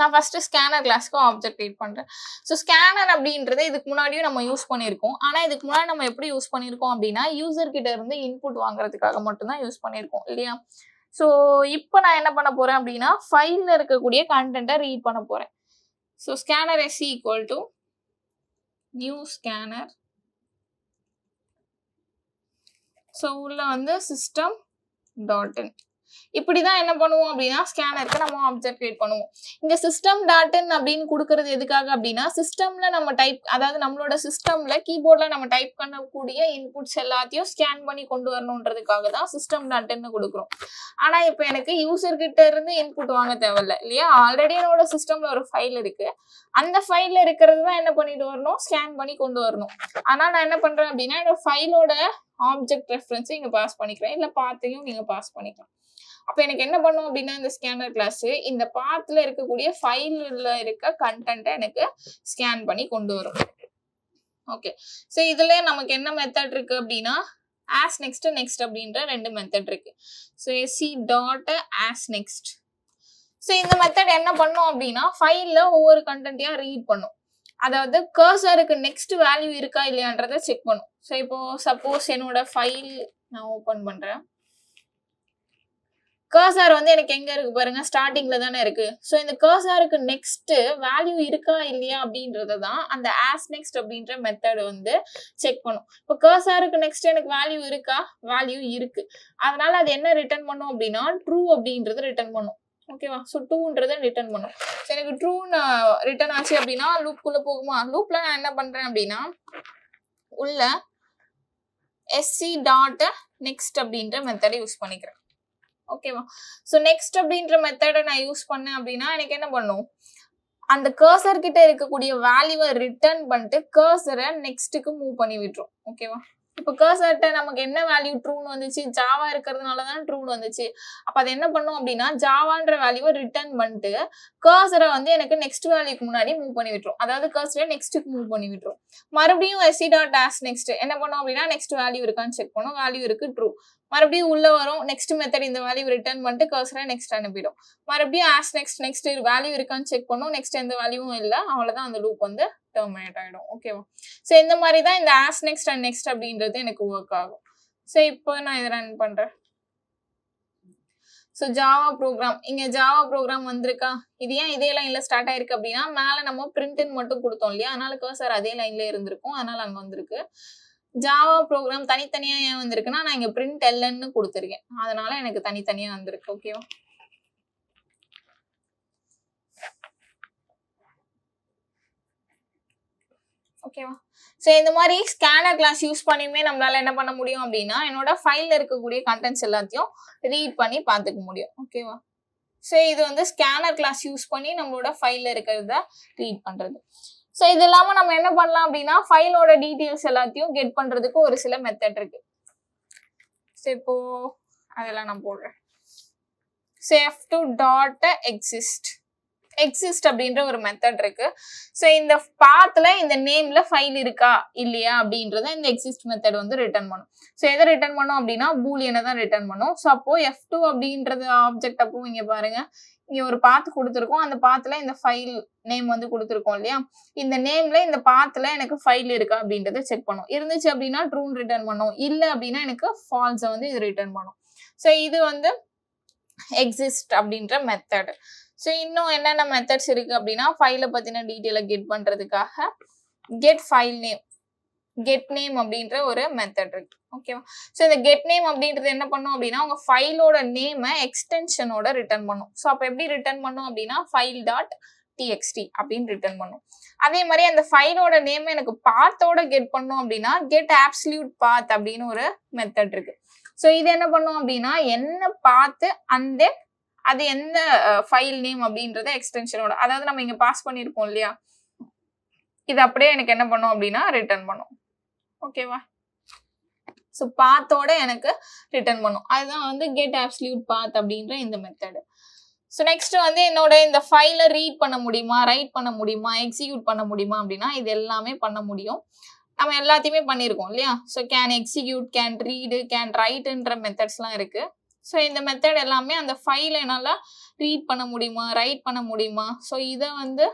நான் ஃபர்ஸ்ட் ஸ்கேனர் கிளாஸ்க்கு ஆப்ஜெக்ட் கிரியேட் பண்றேன். ஸோ ஸ்கேனர் அப்படின்றது இதுக்கு முன்னாடியும் நம்ம யூஸ் பண்ணியிருக்கோம். ஆனால் இதுக்கு முன்னாடி நம்ம எப்படி யூஸ் பண்ணியிருக்கோம் அப்படின்னா யூசர் கிட்ட இருந்து இன்புட் வாங்குறதுக்காக மட்டும்தான் யூஸ் பண்ணியிருக்கோம் இல்லையா? ஸோ இப்போ நான் என்ன பண்ண போறேன் அப்படின்னா ஃபைல்ல இருக்கக்கூடிய கண்டென்ட்டை ரீட் பண்ண போறேன். So scanner s equal to new scanner. So உள்ள வந்து system.in இப்படிதான் என்ன பண்ணுவோம் அப்படின்னா ஸ்கேனருக்கு நம்ம ஆப்ஜெக்ட் கிரியேட் பண்ணுவோம். இங்க system.in அப்படின்னு கொடுக்கறது எதுக்காக அப்படின்னா சிஸ்டம்ல நம்ம டைப், அதாவது நம்மளோட சிஸ்டம்ல கீபோர்ட்ல நம்ம டைப் பண்ணக்கூடிய இன்புட்ஸ் எல்லாத்தையும் ஸ்கேன் பண்ணி கொண்டு வரணுன்றதுக்காக தான் system.in கொடுக்குறோம். ஆனா இப்போ எனக்கு யூசர் கிட்ட இருந்து இன்புட் வாங்க தேவையில்ல இல்லையா? ஆல்ரெடி என்னோட சிஸ்டம்ல ஒரு ஃபைல் இருக்கு. அந்த ஃபைல்ல இருக்கிறது தான் என்ன பண்ணிட்டு வரணும்? ஸ்கேன் பண்ணி கொண்டு வரணும். ஆனா நான் என்ன பண்றேன் அப்படின்னா என்னோட ஃபைலோட ஆப்ஜெக்ட் ரெஃபரன்ஸ் இங்க பாஸ் பண்ணிக்கிறேன். இல்ல பாத்தையும் நீங்க பாஸ் பண்ணிக்கலாம். அப்ப எனக்கு என்ன பண்ணும் அப்படின்னா இந்த ஸ்கேனர் கிளாஸ் இந்த பாத்ல இருக்கக்கூடிய ஃபைல்ல இருக்க கண்டென்ட்டை எனக்கு ஸ்கேன் பண்ணி கொண்டு வரும். ஓகே. ஸோ இதுல நமக்கு என்ன மெத்தட் இருக்கு அப்படின்னா as next next அப்படின்ற ரெண்டு மெத்தட் இருக்கு. So sc.as next. ஸோ இந்த மெத்தட் என்ன பண்ணும் அப்படின்னா ஃபைல்ல ஒவ்வொரு கண்டென்ட்டையா ரீட் பண்ணும். அதாவது கர்சருக்கு நெக்ஸ்ட் வேல்யூ இருக்கா இல்லையான்றதை செக் பண்ணும். ஸோ இப்போ சப்போஸ் என்னோட ஃபைல் நான் ஓபன் பண்றேன். கர்சர் வந்து எனக்கு எங்க இருக்கு பாருங்க, ஸ்டார்டிங்ல தானே இருக்கு. ஸோ இந்த கர்சருக்கு நெக்ஸ்ட் வேல்யூ இருக்கா இல்லையா அப்படின்றத தான் அந்த as next அப்படின்ற மெத்தட் வந்து செக் பண்ணும். இப்போ கர்சருக்கு நெக்ஸ்ட் எனக்கு வேல்யூ இருக்கா? வேல்யூ இருக்கு. அதனால அது என்ன ரிட்டர்ன் பண்ணும் அப்படின்னா ட்ரூ அப்படின்றது ரிட்டர்ன் பண்ணும். ஓகேவா? ஸோ டூன்றதை ரிட்டர்ன் பண்ணும். ஸோ எனக்கு ட்ரூ ரிட்டர்ன் ஆச்சு அப்படின்னா லூப்குள்ள போகுமா? லூப்ல நான் என்ன பண்றேன் அப்படின்னா உள்ள sc.next அப்படின்ற மெத்தடை யூஸ் பண்ணிக்கிறேன். ஓகேவா? ஸோ நெக்ஸ்ட் அப்படின்ற மெத்தடை நான் யூஸ் பண்ணேன் அப்படின்னா எனக்கு என்ன பண்ணும்? அந்த கர்சர் கிட்ட இருக்கக்கூடிய வேல்யூவை ரிட்டர்ன் பண்ணிட்டு கர்சரை நெக்ஸ்ட்டுக்கு மூவ் பண்ணி விட்டுரும். ஓகேவா? இப்போ கர்சர்ட்ட நமக்கு என்ன வேல்யூ ட்ரூன்னு வந்துச்சு? ஜாவா இருக்கிறதுனால தான் ட்ரூன்னு வந்துச்சு. அப்ப அது என்ன பண்ணும் அப்படின்னா ஜாவான்ற வேல்யூவை ரிட்டர்ன் பண்ணிட்டு கர்சரை வந்து எனக்கு நெக்ஸ்ட் வேல்யூக்கு முன்னாடி மூவ் பண்ணி விட்டுரும். அதாவது கர்சரை நெக்ஸ்ட்டுக்கு மூவ் பண்ணி விட்டுரும். மறுபடியும் sc.as next என்ன பண்ணும் அப்படின்னா நெக்ஸ்ட் வேல்யூ இருக்கான்னு செக் பண்ணும். வேல்யூ இருக்கு, ட்ரூ. மறுபடியும் உள்ள வரும். நெக்ஸ்ட் மெத்தட் இந்த வேல்யூ ரிட்டர்ன் பண்ணிட்டு கர்சரை நெக்ஸ்ட் அனுப்பிடும். மறுபடியும் as next வேல்யூ இருக்கான்னு செக் பண்ணும். நெக்ஸ்ட் எந்த வேல்யூவும் இல்லை. அவ்வளவுதான், அந்த லூப் வந்து டெர்மினேட் ஆயிடும். ஓகேவா? ஸோ இந்த மாதிரி தான் இந்த as next and next அப்படின்றது எனக்கு ஒர்க் ஆகும். ஸோ இப்போ நான் இதை ரன் பண்றேன். ஸோ ஜாவா ப்ரோக்ராம், இங்க ஜாவா ப்ரோக்ராம் வந்திருக்கா? இது ஏன் இதே லைன்ல ஸ்டார்ட் ஆயிருக்கு அப்படின்னா, மேல நம்ம பிரிண்ட்னு மட்டும் கொடுத்தோம் இல்லையா, அதனால கர்சர் அதே லைன்ல இருந்திருக்கும், அதனால அங்க வந்திருக்கு. ஜாவா ப்ரோக்ராம் தனித்தனியா ஏன் வந்திருக்குன்னா, நான் இங்க பிரிண்ட் எல்என்னு கொடுத்துருக்கேன், அதனால எனக்கு தனித்தனியா வந்திருக்கு. ஓகேவா? ஓகேவா? ஸோ இந்த மாதிரி ஸ்கேனர் கிளாஸ் யூஸ் பண்ணியுமே நம்மளால என்ன பண்ண முடியும் அப்படின்னா, என்னோட ஃபைல்ல இருக்கக்கூடிய கண்டென்ட்ஸ் எல்லாத்தையும் ரீட் பண்ணி பார்த்துக்க முடியும். ஓகேவா? ஸோ இது வந்து ஸ்கேனர் கிளாஸ் யூஸ் பண்ணி நம்மளோட ஃபைல்ல இருக்கிறத ரீட் பண்றது. ஸோ இது இல்லாம நம்ம என்ன பண்ணலாம் அப்படின்னா, ஃபைலோட டீட்டெயில்ஸ் எல்லாத்தையும் கெட் பண்றதுக்கு ஒரு சில மெத்தட் இருக்கு. ஸோ இப்போ அதெல்லாம் நான் போடுறேன். ஸோ f2 டாட் எக்ஸிஸ்ட் அப்படின்ற ஒரு மெத்தட் இருக்கு. ஸோ இந்த பாத்ல இந்த நேம்ல ஃபைல் இருக்கா இல்லையா அப்படின்றத இந்த எக்ஸிஸ்ட் மெத்தட் வந்து ரிட்டர்ன் பண்ணும். ஸோ எதை ரிட்டர்ன் பண்ணும் அப்படின்னா, பூலியனை தான் ரிட்டர்ன் பண்ணும். ஸோ அப்போ f2 அப்படின்றது ஆப்ஜெக்ட், அப்போ இங்க பாருங்க, இங்க ஒரு பாத் கொடுத்துருக்கோம், அந்த பாத்துல இந்த ஃபைல் நேம் வந்து கொடுத்துருக்கோம் இல்லையா, இந்த நேம்ல இந்த பாத்துல எனக்கு ஃபைல் இருக்கா அப்படின்றத செக் பண்ணும். இருந்துச்சு அப்படின்னா ட்ரூன் ரிட்டர்ன் பண்ணும், இல்ல அப்படின்னா எனக்கு ஃபால்ஸை வந்து இது ரிட்டர்ன் பண்ணும். ஸோ இது வந்து எக்ஸிஸ்ட் அப்படின்ற மெத்தட். ஸோ இன்னும் என்னென்ன மெத்தட்ஸ் இருக்கு அப்படின்னா, ஃபைலை பத்தின டீட்டெயிலை கெட் பண்றதுக்காக get file name, get name அப்படின்ற ஒரு மெத்தட் இருக்கு. ஓகேவா? ஸோ இந்த கெட் நேம் அப்படின்றது என்ன பண்ணும் அப்படின்னா, உங்க ஃபைலோட நேமை எக்ஸ்டென்ஷனோட ரிட்டர்ன் பண்ணும். ஸோ அப்போ எப்படி ரிட்டர்ன் பண்ணும் அப்படின்னா, ஃபைல் டாட் டிஎக்ஸ்டி அப்படின்னு ரிட்டர்ன் பண்ணும். அதே மாதிரி அந்த ஃபைலோட நேம் எனக்கு பாத்தோட கெட் பண்ணும் அப்படின்னா, கெட் ஆப்சல்யூட் பாத் அப்படின்னு ஒரு மெத்தட் இருக்கு. ஸோ இது என்ன பண்ணும் அப்படின்னா, என்ன பார்த்து அந்த அது எந்த ஃபைல் நேம் அப்படின்றத எக்ஸ்டென்ஷனோட, அதாவது நம்ம இங்க பாஸ் பண்ணிருப்போம் இல்லையா, இது அப்படியே எனக்கு என்ன பண்ணும் அப்படின்னா ரிட்டர்ன் பண்ணும். ஓகேவா? ஸோ பாத்தோட எனக்கு ரிட்டர்ன் பண்ணும். அதுதான் வந்து கெட் ஆப்சல்யூட் பாத் அப்படின்ற இந்த மெத்தட். ஸோ நெக்ஸ்ட் வந்து என்னோட இந்த ஃபைலை ரீட் பண்ண முடியுமா, ரைட் பண்ண முடியுமா, எக்ஸிக்யூட் பண்ண முடியுமா அப்படின்னா, இது எல்லாமே பண்ண முடியும். நம்ம எல்லாத்தையுமே பண்ணியிருக்கோம் இல்லையா. So can execute, can read, can ரைட்ன்ற மெத்தட்ஸ்லாம் இருக்கு. ஸோ இந்த மெத்தட் எல்லாமே அந்த ஃபைலை என்னால் ரீட் பண்ண முடியுமா, ரைட் பண்ண முடியுமா, ஸோ இதை வந்து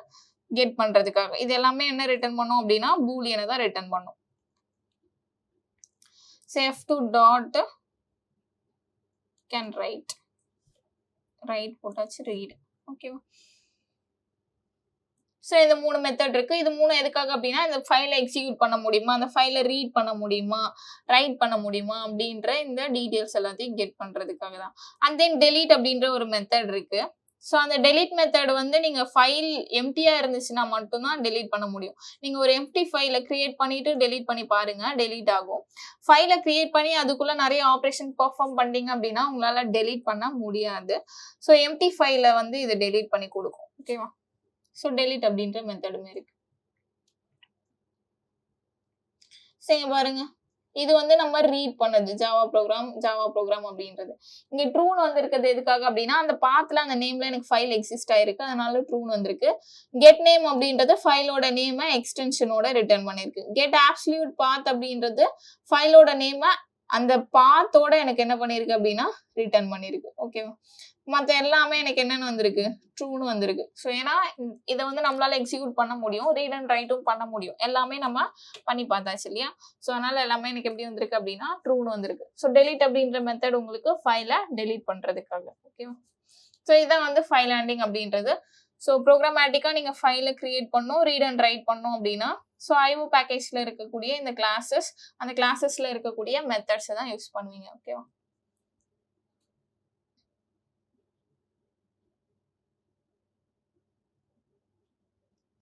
கெட் பண்றதுக்காக இது எல்லாமே என்ன ரிட்டர்ன் பண்ணும் அப்படின்னா, பூலியனை தான் ரிட்டர்ன் பண்ணும். f2 டாட் கேன் ரைட் போட்டாச்சு, ரீட். ஓகேவா? ஸோ இந்த 3 மெத்தட் இருக்கு. இது 3 எதுக்காக அப்படின்னா, இந்த ஃபைலை எக்ஸிக்யூட் பண்ண முடியுமா, அந்த ஃபைலை ரீட் பண்ண முடியுமா, ரைட் பண்ண முடியுமா அப்படின்ற இந்த டீடைல்ஸ் எல்லாத்தையும் கெட் பண்றதுக்காக தான். அண்ட் தென் டெலீட் அப்படின்ற ஒரு மெத்தட் இருக்கு. ஸோ அந்த டெலீட் மெத்தட் வந்து நீங்க ஃபைல் எம்டியா இருந்துச்சுன்னா மட்டும்தான் டெலீட் பண்ண முடியும். நீங்க ஒரு எம்டி ஃபைலை கிரியேட் பண்ணிட்டு டெலீட் பண்ணி பாருங்க, டெலீட் ஆகும். ஃபைலை கிரியேட் பண்ணி அதுக்குள்ள நிறைய ஆப்ரேஷன் பெர்ஃபார்ம் பண்ணீங்க அப்படின்னா உங்களால டெலீட் பண்ண முடியாது. ஸோ எம்டி ஃபைலை வந்து இது டெலீட் பண்ணி கொடுக்கும். ஓகேவா? ஸோ டெலீட் அப்படின்ற மெத்தடுமே இருக்கு. சரி பாருங்க, இது வந்து நம்ம ரீட் பண்ணது ஜாவா ப்ரோக்ராம் அப்படின்றது. இங்க ட்ரூன் வந்திருக்கிறது எதுக்காக அப்படின்னா, அந்த பாத்துல அந்த நேம்ல எனக்கு ஃபைல் எக்ஸிஸ்ட் ஆயிருக்கு, அதனால ட்ரூன் வந்திருக்கு. கெட் நேம் அப்படின்றது ஃபைலோட நேமை எக்ஸ்டென்ஷனோட ரிட்டர்ன் பண்ணிருக்கு. கெட் ஆப்சல்யூட் பாத் அப்படின்றது ஃபைலோட நேமை அந்த பாத்தோட எனக்கு என்ன பண்ணிருக்கு அப்படின்னா ரிட்டர்ன் பண்ணிருக்கு. ஓகேவா? மற்ற எல்லாமே எனக்கு என்னன்னு வந்திருக்கு, ட்ரூன்னு வந்திருக்கு. ஸோ ஏன்னா இதை வந்து நம்மளால எக்ஸிக்யூட் பண்ண முடியும், ரீட் அண்ட் ரைட்டும் பண்ண முடியும், எல்லாமே நம்ம பண்ணி பார்த்தாச்சு இல்லையா. ஸோ அதனால எல்லாமே எனக்கு எப்படி வந்திருக்கு அப்படின்னா ட்ரூன்னு வந்திருக்கு. ஸோ டெலீட் அப்படின்ற மெத்தட் உங்களுக்கு ஃபைலை டெலீட் பண்றதுக்காக. ஓகேவா? ஸோ இதான் வந்து ஃபைல் ஹேண்ட்லிங் அப்படின்றது. ஸோ ப்ரோக்ராமேட்டிக்கா நீங்க ஃபைலை கிரியேட் பண்ணும், ரீட் அண்ட் ரைட் பண்ணும் அப்படின்னா, ஸோ ஐஓ பேக்கேஜ்ல இருக்கக்கூடிய இந்த கிளாஸஸ், அந்த கிளாஸஸ்ல இருக்கக்கூடிய மெத்தட்ஸை தான் யூஸ் பண்ணுவீங்க. ஓகேவா?